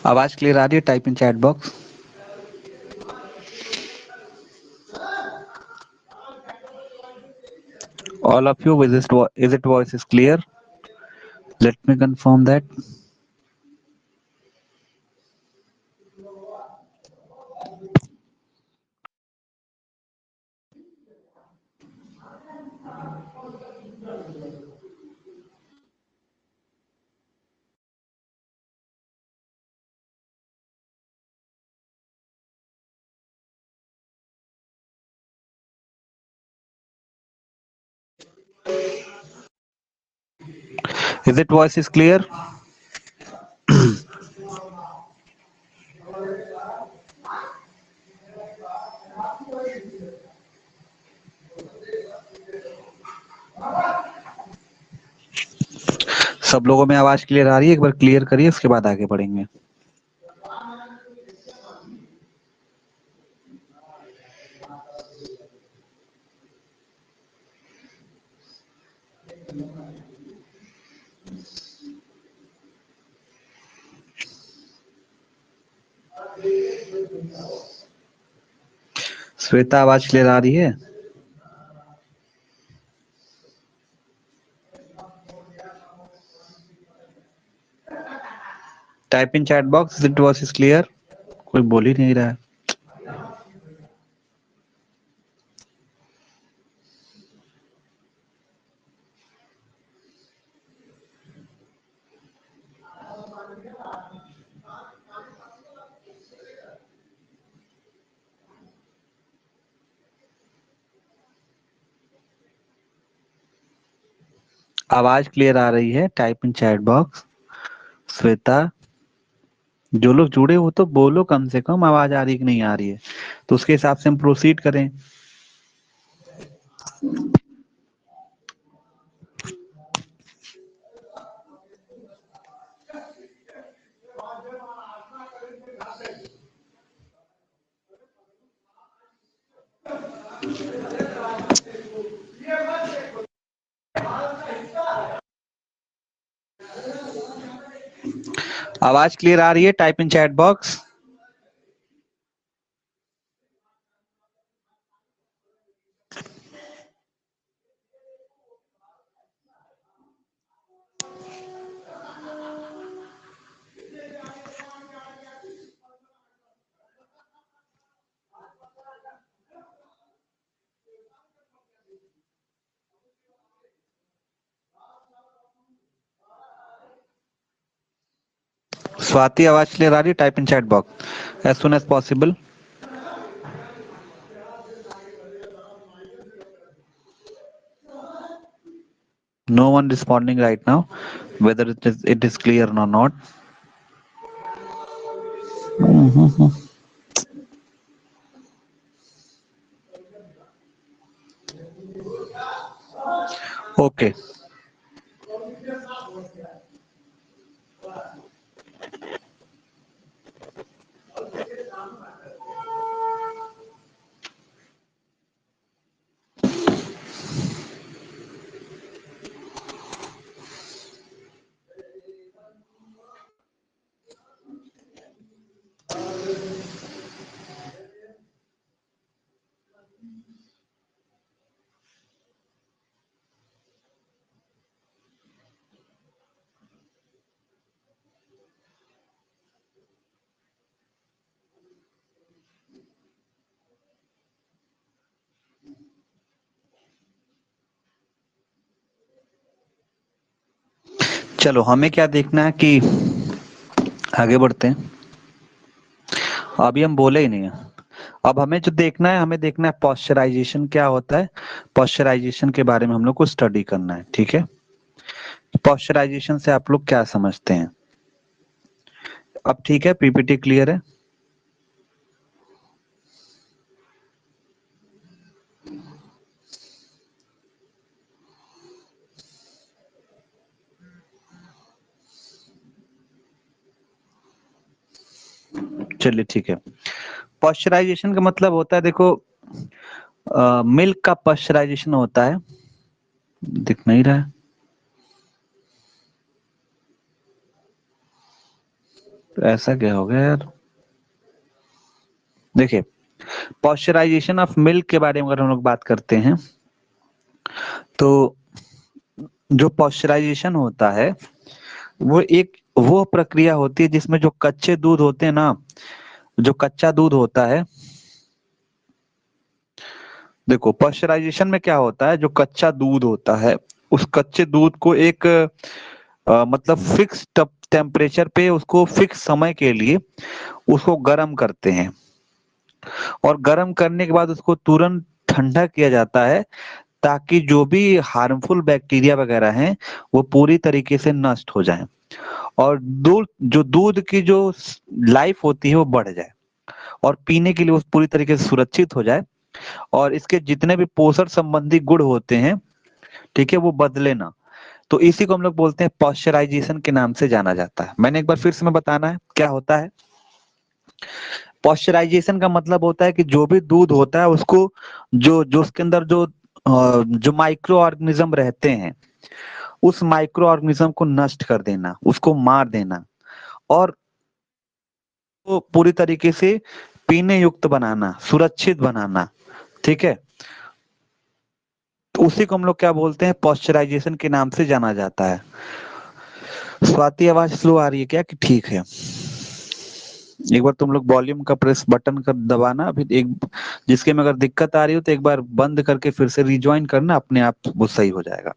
आवाज क्लियर आ रही है? Type in chat box. All of you, is it voice is clear? Let me confirm that. Is it voice is clear? सब लोगों में आवाज क्लियर आ रही है? एक बार क्लियर करिए, उसके बाद आगे बढ़ेंगे। श्वेता, आवाज क्लियर आ रही है? Type in chat box, is it voice is clear? कोई बोल ही नहीं रहा है। आवाज क्लियर आ रही है? Type in chat box. Shweta, जो लोग जुड़े हो तो बोलो, कम से कम आवाज आ रही है कि नहीं आ रही है, तो उसके हिसाब से हम प्रोसीड करें। आवाज क्लियर आ रही है? Type in chat box. Swati, आवाज क्लियर आ रही है? Type in chat box as soon as possible. No one responding right now, whether it is clear or not. Okay. चलो, हमें क्या देखना है कि आगे बढ़ते हैं। अभी हम बोले ही नहीं है। अब हमें जो देखना है, हमें देखना है पॉस्चराइजेशन क्या होता है। पॉस्चराइजेशन के बारे में हम लोग को स्टडी करना है, ठीक है। पॉस्चराइजेशन से आप लोग क्या समझते हैं? अब ठीक है, पीपीटी क्लियर है? चलिए ठीक है। पॉस्चराइजेशन का मतलब होता है, देखो, मिल्क का पॉस्चराइजेशन होता है। दिख नहीं रहा है? तो ऐसा क्या हो गया यार। देखिए, पॉस्चराइजेशन ऑफ मिल्क के बारे में अगर हम लोग बात करते हैं तो जो पॉस्चराइजेशन होता है वो प्रक्रिया होती है जिसमें जो कच्चे दूध होते हैं ना, जो कच्चा दूध होता है, देखो पॉस्चराइजेशन में क्या होता है, जो कच्चा दूध होता है उस कच्चे दूध को एक मतलब फिक्स टेम्परेचर पे उसको फिक्स समय के लिए उसको गर्म करते हैं और गर्म करने के बाद उसको तुरंत ठंडा किया जाता है ताकि जो भी हार्मफुल बैक्टीरिया वगैरह हैं वो पूरी तरीके से नष्ट हो जाएं और दूध की जो लाइफ होती है वो बढ़ जाए और पीने के लिए वो पूरी तरीके से सुरक्षित हो जाए और इसके जितने भी पोषण संबंधी गुण होते हैं, ठीक है, वो बदले ना। तो इसी को हम लोग बोलते हैं पॉस्चराइजेशन के नाम से जाना जाता है। मैंने एक बार फिर से मैं बताना है क्या होता है। पॉस्चराइजेशन का मतलब होता है कि जो भी दूध होता है उसको जो जो उसके अंदर जो माइक्रो ऑर्गेनिज्म रहते हैं उस माइक्रो ऑर्गेनिज्म को नष्ट कर देना, उसको मार देना और वो पूरी तरीके से पीने युक्त बनाना, सुरक्षित बनाना, ठीक है। तो उसी को हम लोग क्या बोलते हैं, पॉस्चराइजेशन के नाम से जाना जाता है। स्वाति आवाज स्लो आ रही है क्या कि ठीक है? एक बार तुम लोग वॉल्यूम का प्रेस बटन कर दबाना, फिर एक जिसके में अगर दिक्कत आ रही हो तो एक बार बंद करके फिर से रिज्वाइन करना, अपने आप वो सही हो जाएगा।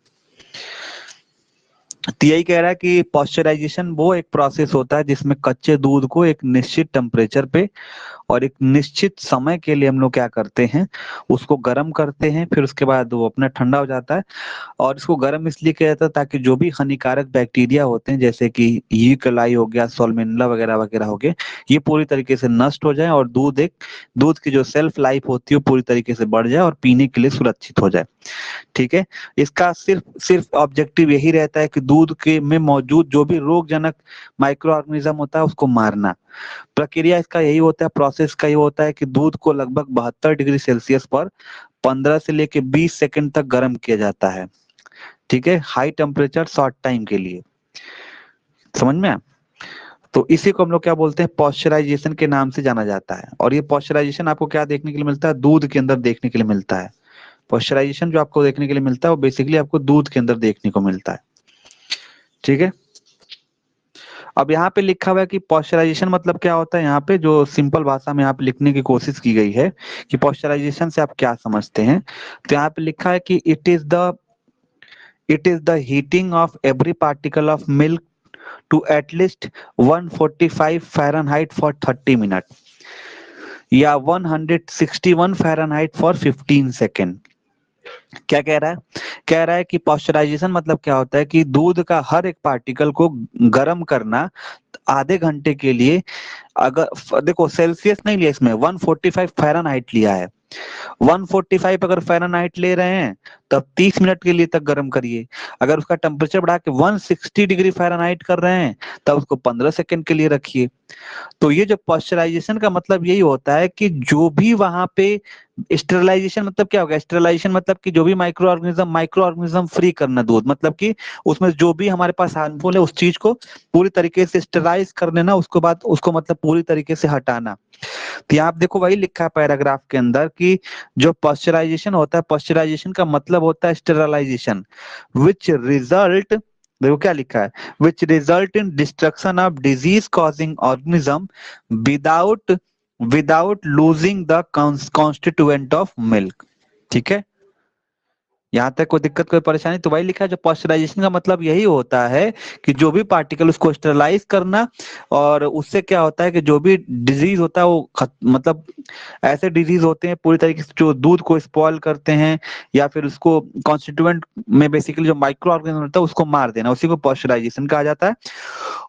तो यही कह रहा है कि पॉस्चराइजेशन वो एक प्रोसेस होता है जिसमें कच्चे दूध को एक निश्चित टेम्परेचर पे और एक निश्चित समय के लिए हम लोग क्या करते हैं, उसको गर्म करते हैं, फिर उसके बाद वो अपना ठंडा हो जाता है। और इसको गर्म इसलिए किया जाता है ताकि जो भी हानिकारक बैक्टीरिया होते हैं जैसे कि ई कलाई हो गया, सॉल्मेनला वगैरह वगैरह हो गए, ये पूरी तरीके से नष्ट हो जाए और दूध की जो सेल्फ लाइफ होती है वो पूरी तरीके से बढ़ जाए और पीने के लिए सुरक्षित हो जाए, ठीक है। इसका सिर्फ सिर्फ ऑब्जेक्टिव यही रहता है कि दूध के में मौजूद जो भी रोगजनक माइक्रो ऑर्गेनिज्म होता है उसको मारना। प्रक्रिया इसका यही होता है, प्रोसेस का ये होता है कि दूध को लगभग 72 डिग्री सेल्सियस पर 15 से लेके 20 सेकंड तक गर्म किया जाता है, ठीक है, हाई टेम्परेचर शॉर्ट टाइम के लिए। समझ में आया? तो इसी को हम लोग क्या बोलते हैं, पॉस्चराइजेशन के नाम से जाना जाता है। और ये पॉस्चराइजेशन आपको क्या देखने के लिए मिलता है, दूध के अंदर देखने के लिए मिलता है। पॉस्चराइजेशन जो आपको देखने के लिए मिलता है वो बेसिकली आपको दूध के अंदर देखने को मिलता है, ठीक है। अब यहाँ पे लिखा हुआ है कि पॉस्चराइजेशन मतलब क्या होता है, यहाँ पे जो सिंपल भाषा में यहाँ पे लिखने की कोशिश की गई है कि पॉस्चराइजेशन से आप क्या समझते हैं। तो यहाँ पे लिखा है कि it is the heating of every particle of milk to at least 145 Fahrenheit for 30 minute या 161 फ़ारेनहाइट फॉर 15 सेकेंड। क्या कह रहा है, कह रहा है कि पॉस्चराइजेशन मतलब क्या होता है कि दूध का हर एक पार्टिकल को गर्म करना आधे घंटे के लिए। अगर देखो सेल्सियस नहीं लिया इसमें, 145 फ़ारेनहाइट लिया है। 145 अगर फ़ारेनहाइट ले रहे हैं तब 30 मिनट के लिए तक गर्म करिए। अगर उसका टेम्परेचर बढ़ा के 160 डिग्री फ़ारेनहाइट कर रहे हैं तब उसको 15 सेकंड के लिए रखिए। तो ये जो पॉस्चराइजेशन का मतलब यही होता है कि जो भी वहां पे स्टेरिलाइजेशन मतलब क्या होगा, स्टेरिलाइजेशन मतलब कि जो भी माइक्रो ऑर्गेनिज्म फ्री करना दूध, मतलब कि उसमें जो भी हमारे पास हार्मफुल है उस चीज को पूरी तरीके से स्टेराइज कर लेना, उसके बाद उसको मतलब पूरी तरीके से हटाना। तो यहाँ आप देखो वही लिखा है पैराग्राफ के अंदर कि जो पॉस्चराइजेशन होता है, पॉस्चराइजेशन का मतलब होता है स्टेरिलाइजेशन विच रिजल्ट, देखो क्या लिखा है, which result in destruction of disease causing organism without without losing the constituent of milk, ठीक है। यहाँ तक कोई दिक्कत कोई परेशानी? तो वही लिखा है, जो पॉस्चराइजेशन का मतलब यही होता है कि जो भी पार्टिकल उसको स्टेरलाइज करना और उससे क्या होता है कि जो भी डिजीज होता है वो मतलब ऐसे डिजीज होते हैं पूरी तरीके से जो दूध को स्पॉइल करते हैं या फिर उसको कॉन्स्टिट्यूएंट में बेसिकली जो माइक्रो ऑर्गेनिज्म होता है उसको मार देना, उसी को पॉस्चराइजेशन कहा जाता है।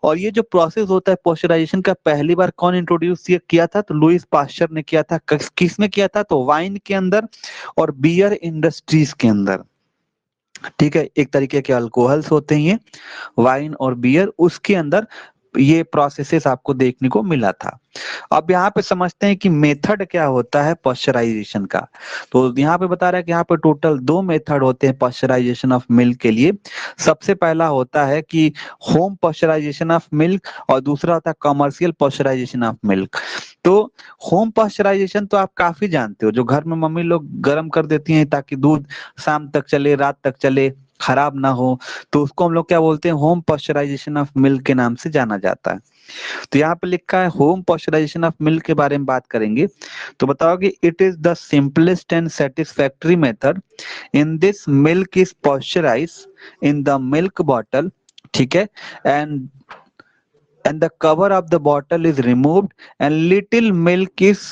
और ये जो प्रोसेस होता है पॉस्चराइजेशन का पहली बार कौन इंट्रोड्यूस किया था, तो लुइस पास्चर ने किया था। किस में किया था, तो वाइन के अंदर और बियर इंडस्ट्रीज के अंदर, ठीक है। एक तरीके के अल्कोहल्स होते हैं ये वाइन और बियर, उसके अंदर ये प्रोसेसेस आपको देखने को मिला था। अब यहाँ पे समझते हैं कि मेथड क्या होता है पॉस्चराइजेशन का। तो यहाँ पे बता रहा है कि यहाँ पे टोटल 2 मेथड होते हैं पॉस्चराइजेशन ऑफ मिल्क के लिए। सबसे पहला होता है कि होम पॉस्चराइजेशन ऑफ मिल्क और दूसरा होता है कमर्शियल पॉस्चराइजेशन ऑफ मिल्क। तो होम पॉस्चराइजेशन तो आप काफी जानते हो, जो घर में मम्मी लोग गर्म कर देती हैं ताकि दूध शाम तक चले, रात तक चले, खराब ना हो। तो उसको हम लोग क्या बोलते हैं, होम पॉस्चराइजेशन ऑफ मिल्क के नाम से जाना जाता है। तो यहाँ पे लिखा है होम पॉस्चराइजेशन ऑफ मिल्क के बारे में बात करेंगे। तो बताओ कि it is the simplest and satisfactory method. In this milk is pasteurise in the milk bottle, ठीक है, and the cover of the bottle is removed and little milk is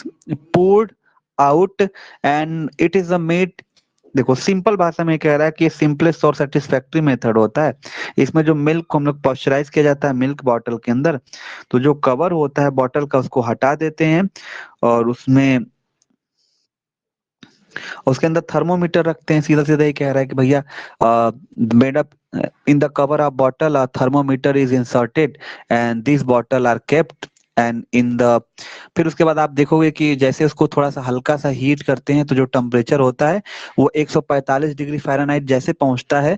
poured out and it is a made। देखो simple भाषा में कह रहा है कि ये सिंपलेस्ट और सेटिस्फैक्टरी मेथड होता है। इसमें जो मिल्क को हम लोग पॉस्चराइज किया जाता है मिल्क बॉटल के अंदर, तो जो कवर होता है बॉटल का उसको हटा देते हैं और उसमें उसके अंदर थर्मोमीटर रखते हैं। सीधा सीधा ही कह रहा है कि भैया made up in the cover of bottle a thermometer is inserted and this bottle are kept and in the. फिर उसके बाद आप देखोगे कि जैसे उसको थोड़ा सा हल्का सा हीट करते हैं तो जो टेम्परेचर होता है वो 145 डिग्री फ़ारेनहाइट जैसे पहुंचता है,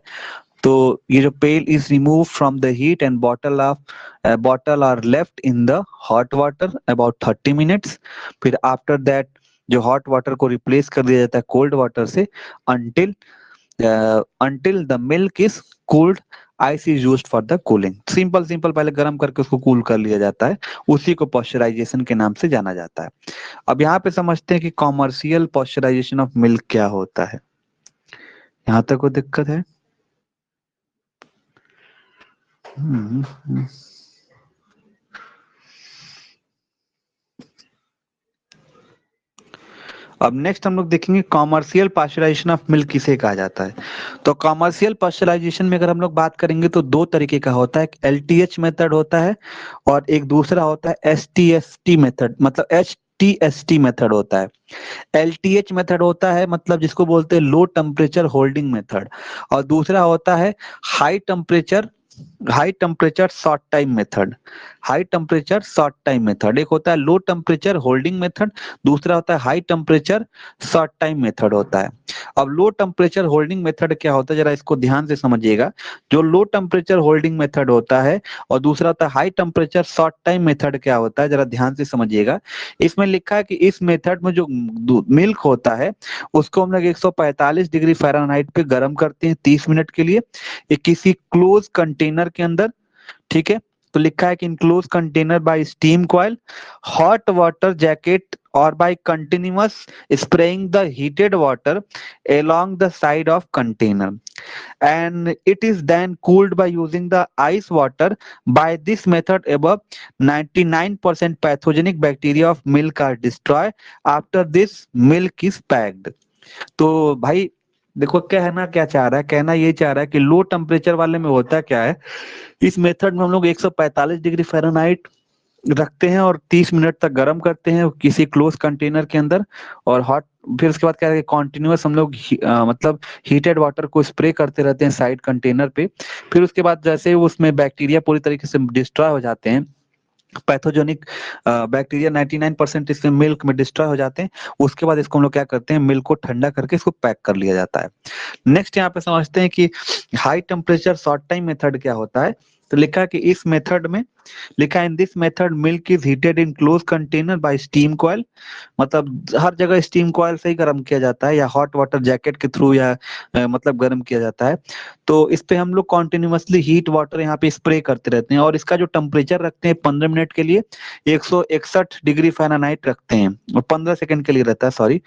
तो ये जो pail is remove from the heat and bottle are left in the hot water about 30 minutes. फिर आफ्टर दैट जो हॉट वाटर को रिप्लेस कर दिया जाता है कोल्ड वाटर से until until the milk is cooled. Ice is used for the cooling. Simple simple पहले गर्म करके उसको कूल कर लिया जाता है, उसी को पॉस्चराइजेशन के नाम से जाना जाता है। अब यहाँ पे समझते हैं कि कॉमर्शियल पॉस्चराइजेशन ऑफ मिल्क क्या होता है। यहाँ तक कोई दिक्कत है? हम्म। अब नेक्स्ट हम लोग देखेंगे कॉमर्शियल पास्चराइजेशन ऑफ मिल्क किसे कहा जाता है। तो कॉमर्शियल पास्चराइजेशन में अगर हम लोग बात करेंगे तो दो तरीके का होता है, एक एलटीएच मेथड होता है और एक दूसरा होता है एसटीएसटी मेथड, मतलब एचटीएसटी मेथड होता है। एलटीएच मेथड होता है मतलब जिसको बोलते हैं लो टेम्परेचर होल्डिंग मेथड, और दूसरा होता है high temperature short time method. High temperature short time method, एक होता है लो टेम्परेचर होल्डिंग मेथड, दूसरा होता है high temperature short time method होता है। अब लो टेम्परेचर होल्डिंग मेथड क्या होता है, जरा इसको ध्यान से समझिएगा। जो लो टेम्परेचर होल्डिंग मेथड होता है और दूसरा होता है high temperature short time method क्या होता है, जरा ध्यान से समझिएगा। इसमें लिखा है कि इस मेथड में जो मिल्क होता है उसको हम लोग 145 डिग्री फ़ारेनहाइट पे गर्म करते हैं 30 मिनट के लिए, एक किसी क्लोज कंटेनर के अंदर, ठीक है। तो लिखा है कि enclose container by steam coil, hot water jacket और by continuous spraying the heated water along the side of container, and it is then cooled by using the ice water. By this method above 99% pathogenic bacteria of milk are destroyed after this milk is packed। तो भाई देखो कहना क्या चाह रहा है, कहना ये चाह रहा है कि लो टेम्परेचर वाले में होता क्या है, इस मेथड में हम लोग 145 डिग्री फ़ारेनहाइट रखते हैं और 30 मिनट तक गर्म करते हैं किसी क्लोज कंटेनर के अंदर, और हॉट, फिर उसके बाद क्या है कॉन्टिन्यूअस हम लोग मतलब हीटेड वाटर को स्प्रे करते रहते हैं साइड कंटेनर पे। फिर उसके बाद जैसे उसमें बैक्टीरिया पूरी तरीके से डिस्ट्रॉय हो जाते हैं, पैथोजेनिक बैक्टीरिया 99% इसमें मिल्क में डिस्ट्रॉय हो जाते हैं, उसके बाद इसको हम लोग क्या करते हैं, मिल्क को ठंडा करके इसको पैक कर लिया जाता है। नेक्स्ट यहाँ पे समझते हैं कि high temperature short time method क्या होता है। तो लिखा है कि इस मेथड में, लिखा है in this method milk is heated in close container by steam coil, मतलब हर जगह स्टीम कॉइल से ही गर्म किया जाता है या हॉट वाटर जैकेट के थ्रू या मतलब गर्म किया जाता है। तो इस पे हम लोग कॉन्टिन्यूसली हीट वाटर यहाँ पे स्प्रे करते रहते हैं और इसका जो टेम्परेचर रखते हैं 15 मिनट के लिए 161 डिग्री फ़ारेनहाइट रखते हैं और 15 सेकंड के लिए रहता है, सॉरी।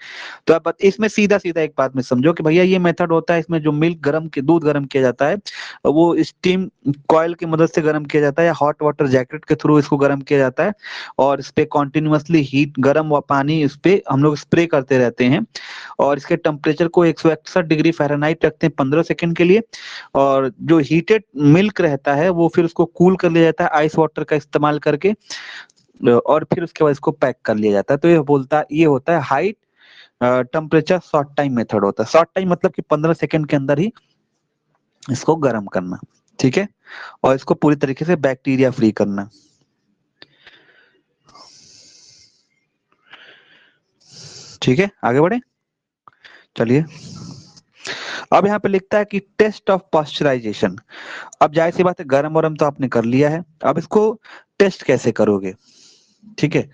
तो अब इसमें सीधा सीधा एक बात में समझो कि भैया ये मेथड होता है, इसमें जो मिल्क गर्म के दूध गर्म किया जाता है वो स्टीम कॉइल की मदद से गर्म किया जाता है या हॉट वाटर जैकेट के थ्रू इसको गर्म किया जाता है, और इस पे कॉन्टिन्यूसली हीट गर्म व पानी इस पे हम लोग स्प्रे करते रहते हैं और इसके टेम्परेचर को 161 डिग्री फ़ारेनहाइट रखते हैं 15 सेकंड के लिए, और जो हीटेड मिल्क रहता है वो फिर उसको कूल कर लिया जाता है आइस वाटर का इस्तेमाल करके, और फिर उसके बाद इसको पैक कर लिया जाता है। तो ये होता है high temperature short time method होता है। शॉर्ट टाइम मतलब कि 15 सेकंड के अंदर ही इसको गर्म करना। ठीक है, और इसको पूरी तरीके से बैक्टीरिया फ्री करना। ठीक है, आगे बढ़े। चलिए, अब यहाँ पे लिखता है कि टेस्ट ऑफ पॉस्चराइजेशन। अब जाहिर सी बात है, गरम वरम तो आपने कर लिया है, अब इसको टेस्ट कैसे करोगे। ठीक है,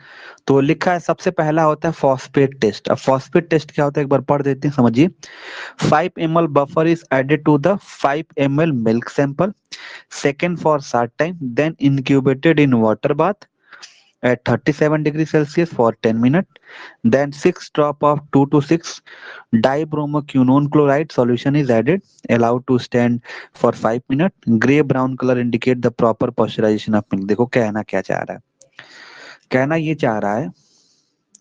तो लिखा है सबसे पहला होता है फॉस्फेट टेस्ट। अब फॉस्फेट टेस्ट क्या होता है एक बार पढ़ देते हैं, समझिए। 5 ml buffer is added to the 5 ml milk sample, second for short time, then incubated in water bath at 37 degrees Celsius for 10 minutes. Then 6 drop of 2 to 6 dibromoquinone chloride solution is added, allowed to stand for 5 minutes. Gray brown color indicate the proper pasteurization of milk। देखो कहना क्या चाह रहा है, कहना ये चाह रहा है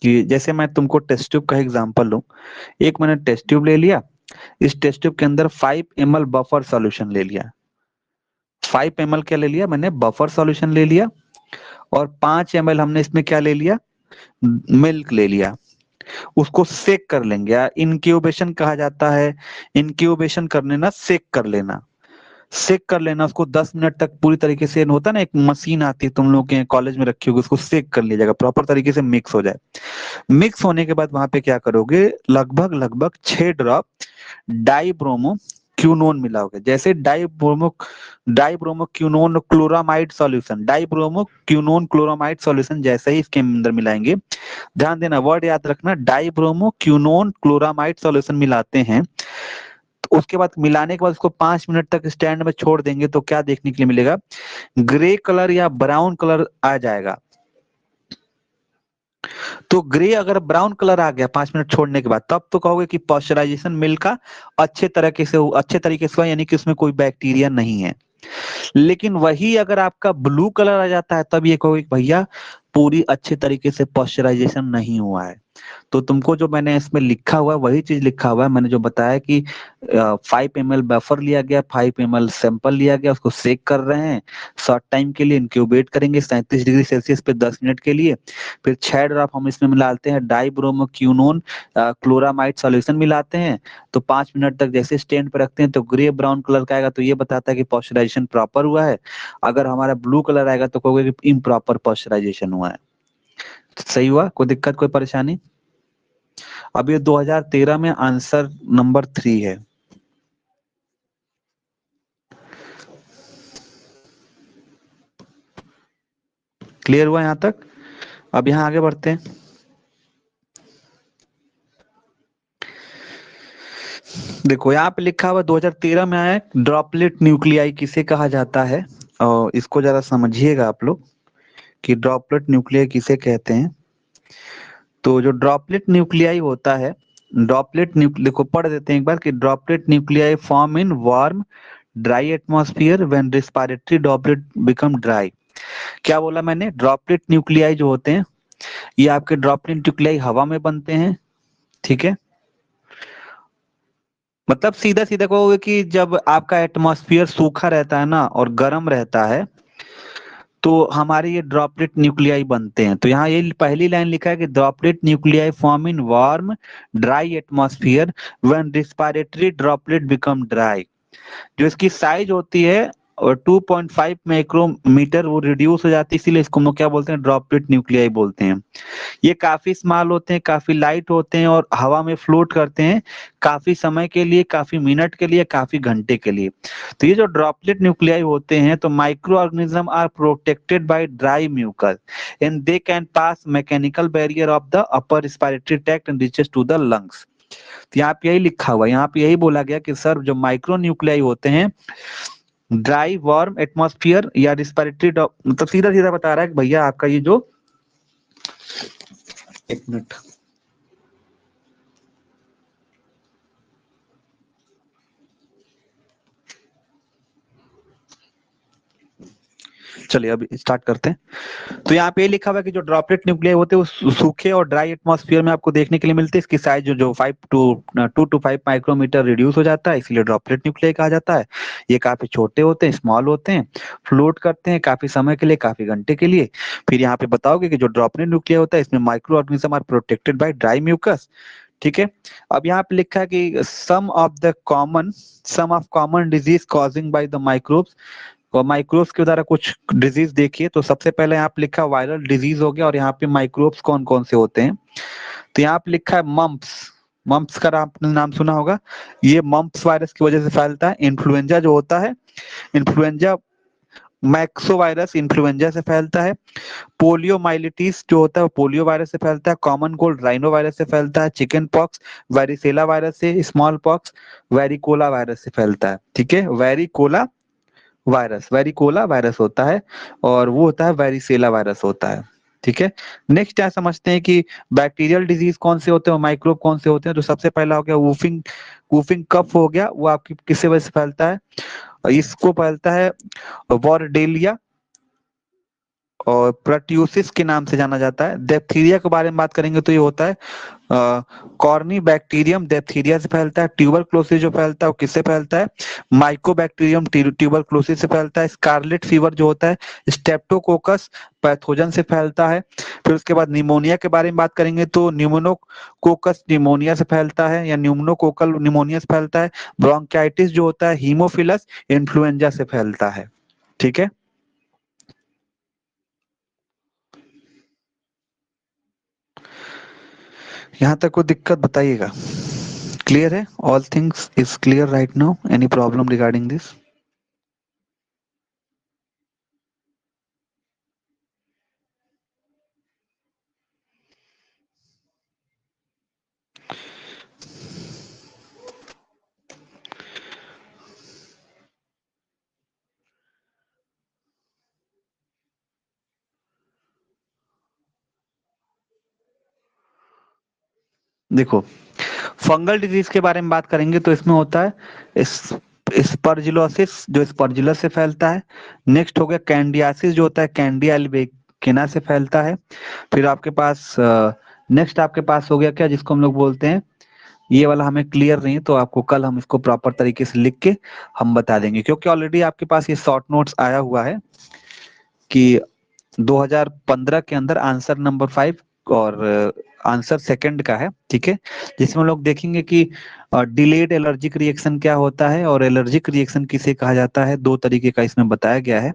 कि जैसे मैं तुमको टेस्ट ट्यूब का एग्जांपल लूं, एक मैंने टेस्ट ट्यूब ले लिया, इस टेस्ट ट्यूब के अंदर 5 ml बफर सॉल्यूशन ले लिया। 5 ml क्या ले लिया मैंने, बफर सॉल्यूशन ले लिया, और 5 ml हमने इसमें क्या ले लिया, मिल्क ले लिया। उसको सेक कर लेंगे, या इनक्यूबेशन कहा जाता है। इनक्यूबेशन करने ना, सेक कर लेना, सेक कर लेना उसको 10 मिनट तक पूरी तरीके से। होता है ना, एक मशीन आती है तुम लोग के कॉलेज में रखी होगी, उसको सेक कर लिया जाएगा, प्रॉपर तरीके से मिक्स हो जाए। मिक्स होने के बाद वहां पे क्या करोगे, लगभग लगभग 6 ड्रॉप डाइब्रोमो क्यूनोन मिलाओगे। जैसे dibromo quinone chloramide solution, dibromo quinone chloramide solution जैसे ही इसके अंदर मिलाएंगे, ध्यान देना, वर्ड याद रखना, डाइब्रोमो क्यूनोन क्लोरामाइड सॉल्यूशन मिलाते हैं, तो उसके बाद मिलाने के बाद उसको 5 मिनट तक स्टैंड में छोड़ देंगे, तो क्या देखने के लिए मिलेगा, ग्रे कलर या ब्राउन कलर आ जाएगा। तो ग्रे अगर ब्राउन कलर आ गया 5 मिनट छोड़ने के बाद, तब तो कहोगे कि पॉस्चराइजेशन मिल्क का अच्छे तरीके से हुआ, यानी कि उसमें कोई बैक्टीरिया नहीं है। लेकिन वही अगर आपका ब्लू कलर आ जाता है, तब ये कहोगे कि भैया पूरी अच्छे तरीके से पॉस्चराइजेशन नहीं हुआ है। तो तुमको जो मैंने इसमें लिखा हुआ है वही चीज लिखा हुआ है, मैंने जो बताया कि 5 ml बफर लिया गया, 5 ml सैंपल लिया गया, उसको सेक कर रहे हैं शॉर्ट टाइम के लिए, इंक्यूबेट करेंगे 37 डिग्री सेल्सियस पे 10 मिनट के लिए। फिर 6 ड्रॉप हम इसमें मिलाते हैं डाइब्रोमोक्यूनोन क्लोरामाइड सॉल्यूशन मिलाते हैं, तो 5 मिनट तक जैसे स्टैंड पे रखते हैं तो ग्रे ब्राउन कलर का आएगा, तो ये बताता है कि पॉस्चराइजेशन प्रॉपर हुआ है। अगर हमारा ब्लू कलर आएगा तो कहोगे कि इम्प्रॉपर पॉस्चराइजेशन हुआ है। सही हुआ, कोई दिक्कत कोई परेशानी। अब ये 2013 में आंसर नंबर 3 है। क्लियर हुआ यहाँ तक। अब यहाँ आगे बढ़ते हैं। देखो यहाँ पे लिखा हुआ 2013 में आया, ड्रॉपलेट न्यूक्लियाई किसे कहा जाता है, और इसको जरा समझिएगा आप लोग कि ड्रॉपलेट न्यूक्लियाई किसे कहते हैं। तो जो ड्रॉपलेट न्यूक्लियाई होता है, देखो पढ़ देते हैं एक बार कि droplet nuclei form in warm dry atmosphere when respiratory droplet become dry. क्या बोला मैंने, ड्रॉपलेट न्यूक्लियाई जो होते हैं, ये आपके ड्रॉपलेट न्यूक्लियाई हवा में बनते हैं। ठीक है, मतलब सीधा सीधा कहोगे कि जब आपका एटमॉस्फेयर सूखा रहता है ना और गर्म रहता है, तो हमारे ये ड्रॉपलेट न्यूक्लियाई बनते हैं। तो यहाँ ये पहली लाइन लिखा है कि droplet nuclei form in warm dry atmosphere when respiratory droplet become dry. जो इसकी साइज होती है और 2.5 माइक्रोमीटर, वो रिड्यूस हो जाती है, इसीलिए इसको हम लोग क्या बोलते हैं, ड्रॉपलेट न्यूक्लियाई बोलते हैं। ये काफी स्मॉल होते हैं, काफी लाइट होते हैं, और हवा में फ्लोट करते हैं काफी समय के लिए, काफी मिनट के लिए, काफी घंटे के लिए। तो ये जो ड्रॉपलेट न्यूक्लियाई होते हैं, तो micro organism are protected by dry mucus and they can pass mechanical barrier of the upper respiratory tract and reaches to the lungs. तो यहाँ पे यही लिखा हुआ है, यहाँ पे यही बोला गया कि सर जो माइक्रो न्यूक्लियाई होते हैं, ड्राई वार्म एटमॉस्फेयर या रिस्पिरेटरी, मतलब सीधा सीधा बता रहा है कि भैया आपका ये जो, एक मिनट, चलिए अभी स्टार्ट करते हैं। तो यहाँ पे लिखा हुआ है कि जो ड्रॉपलेट न्यूक्लियाई होते हैं वो सूखे और ड्राई एटमॉस्फेयर में आपको देखने के लिए मिलते हैं। इसकी साइज जो 5 to 2 to 5 माइक्रोमीटर रिड्यूस हो जाता है, इसीलिए ड्रॉपलेट न्यूक्लियाई कहा जाता है। ये काफी छोटे होते हैं, स्मॉल होते हैं, फ्लोट करते हैं काफी समय के लिए, काफी घंटे के लिए। फिर यहाँ पे बताओगे कि जो ड्रॉपलेट न्यूक्लियाई होता है, इसमें micro organism are protected by dry mucus ठीक है। अब यहाँ पे लिखा है कि some of common disease causing by the microbes, और माइक्रोब्स के द्वारा कुछ डिजीज देखिए। तो सबसे पहले यहाँ पे लिखा वायरल डिजीज हो गया, और यहाँ पे माइक्रोब्स कौन कौन से होते हैं। तो यहाँ पे लिखा है मम्प्स। मम्प्स का आपने नाम सुना होगा, ये मम्प्स वायरस की वजह से फैलता है। इन्फ्लुएंजा जो होता है, इन्फ्लुएंजा मैक्सो वायरस इन्फ्लुएंजा से फैलता है। पोलियोमाइलिटिस जो होता है वो पोलियो वायरस से फैलता है। कॉमन कोल्ड राइनो वायरस से फैलता है। चिकन पॉक्स वेरिसेला वायरस से, स्मॉल पॉक्स वेरिकोला वायरस से फैलता है। ठीक है, वेरिकोला वायरस होता है, और वो होता है वेरिसेला वायरस होता है। ठीक है। नेक्स्ट क्या समझते हैं कि बैक्टीरियल डिजीज कौन से होते हैं और माइक्रोब कौन से होते हैं। तो सबसे पहला हो गया वूफिंग वूफिंग कफ हो गया, वो आपकी किससे वजह से फैलता है, इसको फैलता है वॉर्डेलिया और प्रोट्यूसिस के नाम से जाना जाता है। डिप्थीरिया के बारे में बात करेंगे तो ये होता है कॉर्नी बैक्टीरियम डिप्थीरिया से फैलता है। ट्यूबरक्लोसिस जो फैलता है वो किससे फैलता है, माइकोबैक्टीरियम ट्यूबरक्लोसिस से फैलता है। स्कारलेट फीवर जो होता है स्टेप्टोकोकस पैथोजन से फैलता है। फिर उसके बाद निमोनिया के बारे में बात करेंगे तो न्यूमोनोकोकस निमोनिया से फैलता है या न्यूमोनोकोकल निमोनिया से फैलता है। ब्रोंकाइटिस जो होता है हीमोफिलस इन्फ्लुएंजा से फैलता है। ठीक है। यहाँ तक कोई दिक्कत बताइएगा। क्लियर है, all things is clear right now, any problem regarding this. देखो, फंगल डिजीज के बारे में बात करेंगे तो इसमें होता है इस स्पर्जिलोसिस जो स्पर्जिलस से फैलता है। नेक्स्ट हो गया कैंडियासिस जो होता है कैंडिया एल्बेकिना से फैलता है। फिर आपके पास नेक्स्ट आपके पास हो गया क्या, जिसको हम लोग बोलते हैं, ये वाला हमें क्लियर नहीं है तो आपको कल हम इसको प्रॉपर तरीके से लिख के हम बता देंगे, क्योंकि ऑलरेडी आपके पास ये शॉर्ट नोट्स आया हुआ है कि 2015 के अंदर आंसर नंबर 5 और आंसर सेकंड का है। ठीक है, जिसमें हम लोग देखेंगे कि डिलेड एलर्जिक रिएक्शन क्या होता है और एलर्जिक रिएक्शन किसे कहा जाता है, दो तरीके का इसमें बताया गया है।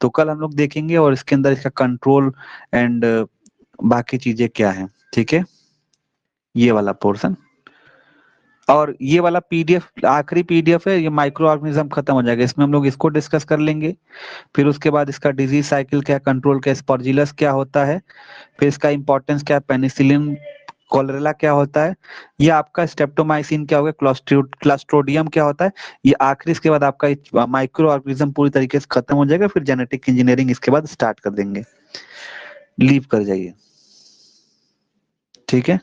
तो कल हम लोग देखेंगे और इसके अंदर इसका कंट्रोल एंड बाकी चीजें क्या है। ठीक है, ये वाला पोर्शन और ये वाला पीडीएफ आखिरी पीडीएफ है, ये माइक्रो ऑर्गेनिज्म खत्म हो जाएगा, इसमें हम लोग इसको डिस्कस कर लेंगे। फिर उसके बाद इसका डिजीज साइकिल क्या, कंट्रोल क्या, स्पर्जिलस क्या होता है, फिर इसका इंपॉर्टेंस क्या, पेनिसिलिन, कॉलरेला क्या होता है, ये आपका स्टेप्टोमाइसिन क्या होगा, क्लास्ट्रोडियम क्या होता है, ये आखिरी। इसके बाद आपका माइक्रो ऑर्गेनिज्म पूरी तरीके से खत्म हो जाएगा, फिर जेनेटिक इंजीनियरिंग इसके बाद स्टार्ट कर देंगे। लीव कर जाइए। ठीक है।